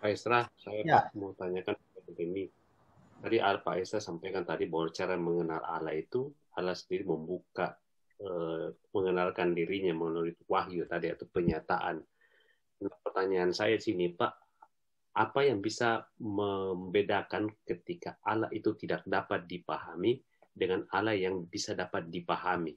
Pak Isra, saya Pak Ya, mau tanyakan seperti ini. Tadi Pak Isra sampaikan tadi bahwa cara mengenal Allah itu Allah sendiri membuka, mengenalkan dirinya melalui wahyu tadi atau penyataan. Nah, pertanyaan saya sini Pak, apa yang bisa membedakan ketika Allah itu tidak dapat dipahami dengan Allah yang bisa dapat dipahami?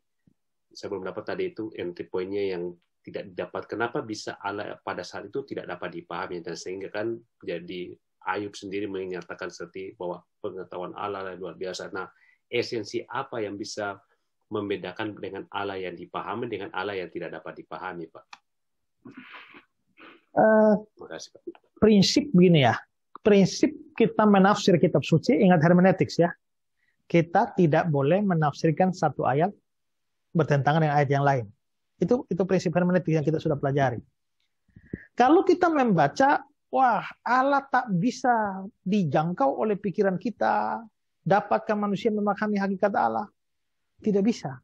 Saya belum dapat tadi itu entry point-nya yang tidak didapat. Kenapa bisa Allah pada saat itu tidak dapat dipahami dan sehingga kan jadi Ayub sendiri menyatakan seperti bahwa pengetahuan Allah luar biasa. Nah, esensi apa yang bisa membedakan dengan Allah yang dipahami dengan Allah yang tidak dapat dipahami, Pak? eh, Terima kasih, Pak. prinsip begini ya. Prinsip kita menafsir kitab suci, ingat hermeneutics ya. Kita tidak boleh menafsirkan satu ayat bertentangan dengan ayat yang lain. Itu prinsip hermeneutik yang kita sudah pelajari. Kalau kita membaca, wah Allah tak bisa dijangkau oleh pikiran kita, dapatkah manusia memahami hakikat Allah? Tidak bisa.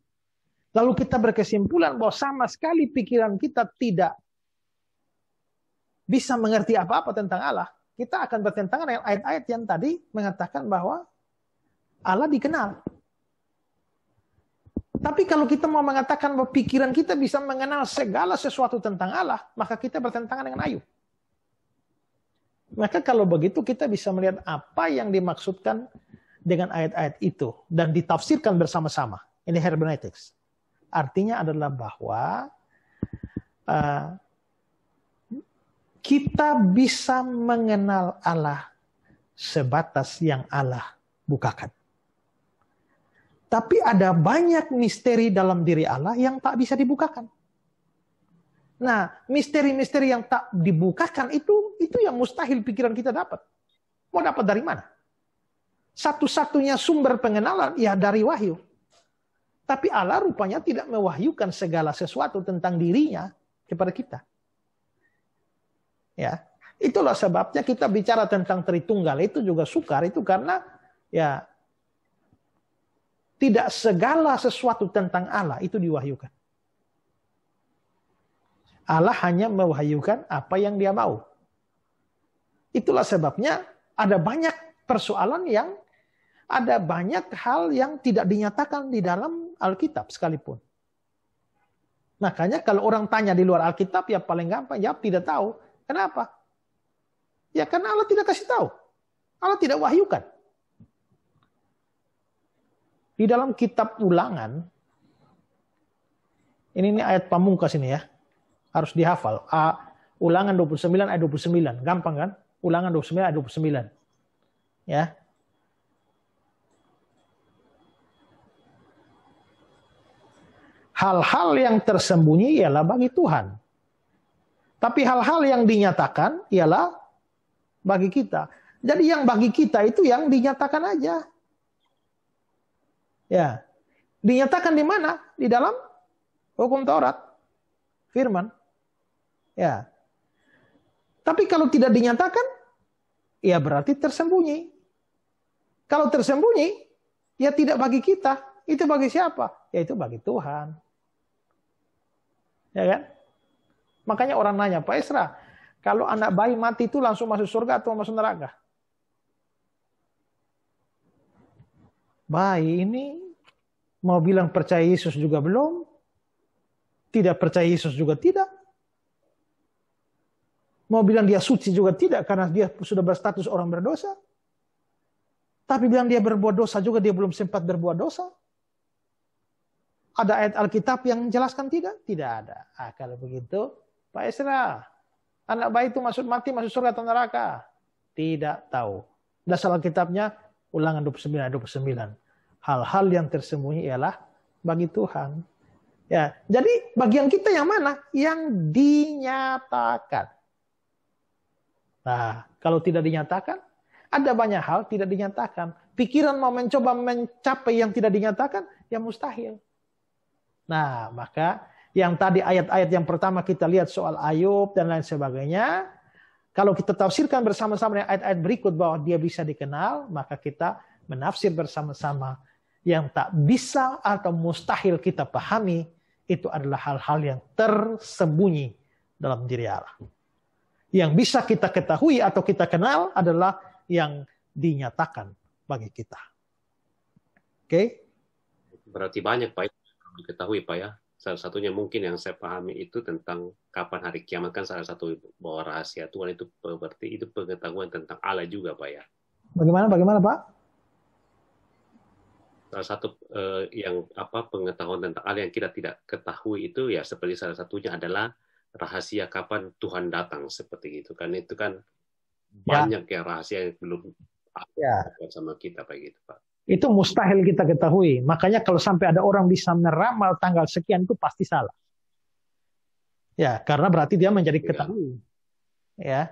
Lalu kita berkesimpulan bahwa sama sekali pikiran kita tidak bisa mengerti apa-apa tentang Allah. Kita akan bertentangan dengan ayat-ayat yang tadi mengatakan bahwa Allah dikenal. Tapi kalau kita mau mengatakan bahwa pikiran kita bisa mengenal segala sesuatu tentang Allah, maka kita bertentangan dengan Ayub. Maka kalau begitu kita bisa melihat apa yang dimaksudkan dengan ayat-ayat itu dan ditafsirkan bersama-sama. Ini hermeneutics. Artinya adalah bahwa kita bisa mengenal Allah sebatas yang Allah bukakan. Tapi ada banyak misteri dalam diri Allah yang tak bisa dibukakan. Nah, misteri-misteri yang tak dibukakan itu yang mustahil pikiran kita dapat. Mau dapat dari mana? Satu-satunya sumber pengenalan ya dari wahyu. Tapi Allah rupanya tidak mewahyukan segala sesuatu tentang dirinya kepada kita. Ya, itulah sebabnya kita bicara tentang Tritunggal itu juga sukar itu karena ya tidak segala sesuatu tentang Allah itu diwahyukan. Allah hanya mewahyukan apa yang dia mau. Itulah sebabnya ada banyak persoalan yang ada banyak hal yang tidak dinyatakan di dalam Alkitab sekalipun. Makanya kalau orang tanya di luar Alkitab ya paling gampang jawab tidak tahu. Kenapa? Ya karena Allah tidak kasih tahu. Allah tidak wahyukan. Di dalam kitab Ulangan, ini ayat pamungkas ini ya, harus dihafal. Ulangan 29 ayat 29, gampang kan? Ulangan 29 ayat 29. Ya. Hal-hal yang tersembunyi ialah bagi Tuhan. Tapi hal-hal yang dinyatakan ialah bagi kita. Jadi yang bagi kita itu yang dinyatakan aja. Ya, dinyatakan di mana? Di dalam hukum Taurat, firman. Ya. Tapi kalau tidak dinyatakan, ya berarti tersembunyi. Kalau tersembunyi, ya tidak bagi kita. Itu bagi siapa? Ya itu bagi Tuhan. Ya kan? Makanya orang nanya, Pak Esra, kalau anak bayi mati itu langsung masuk surga atau masuk neraka? Bayi ini mau bilang percaya Yesus juga belum, tidak percaya Yesus juga tidak. Mau bilang dia suci juga tidak karena dia sudah berstatus orang berdosa. Tapi bilang dia berbuat dosa juga dia belum sempat berbuat dosa. Ada ayat Alkitab yang menjelaskan tidak? Tidak ada. Kalau begitu, Pak Esra, anak bayi itu mati masuk surga atau neraka? Tidak tahu. Dasar Alkitabnya Ulangan 29 ayat 29. Hal-hal yang tersembunyi ialah bagi Tuhan. Ya, jadi bagian kita yang mana? Yang dinyatakan. Nah, kalau tidak dinyatakan, ada banyak hal tidak dinyatakan. Pikiran mau mencoba mencapai yang tidak dinyatakan, ya mustahil. Nah, maka yang tadi ayat-ayat yang pertama kita lihat soal Ayub dan lain sebagainya, kalau kita tafsirkan bersama-sama dengan ayat-ayat berikut bahwa dia bisa dikenal, maka kita menafsir bersama-sama yang tak bisa atau mustahil kita pahami, itu adalah hal-hal yang tersembunyi dalam diri Allah. Yang bisa kita ketahui atau kita kenal adalah yang dinyatakan bagi kita. Oke? Berarti banyak Pak yang diketahui Pak ya. Salah satunya mungkin yang saya pahami itu tentang kapan hari kiamat, kan salah satu bahwa rahasia Tuhan itu berarti itu pengetahuan tentang Allah juga Pak ya. Bagaimana Pak? Salah satu yang pengetahuan tentang Allah yang kita tidak ketahui itu ya seperti salah satunya adalah rahasia kapan Tuhan datang seperti itu kan, itu kan banyak ya rahasia yang belum ada sama kita Pak gitu Pak. Itu mustahil kita ketahui. Makanya kalau sampai ada orang bisa meramal tanggal sekian itu pasti salah. Ya, karena berarti dia menjadi ketahui. Ya.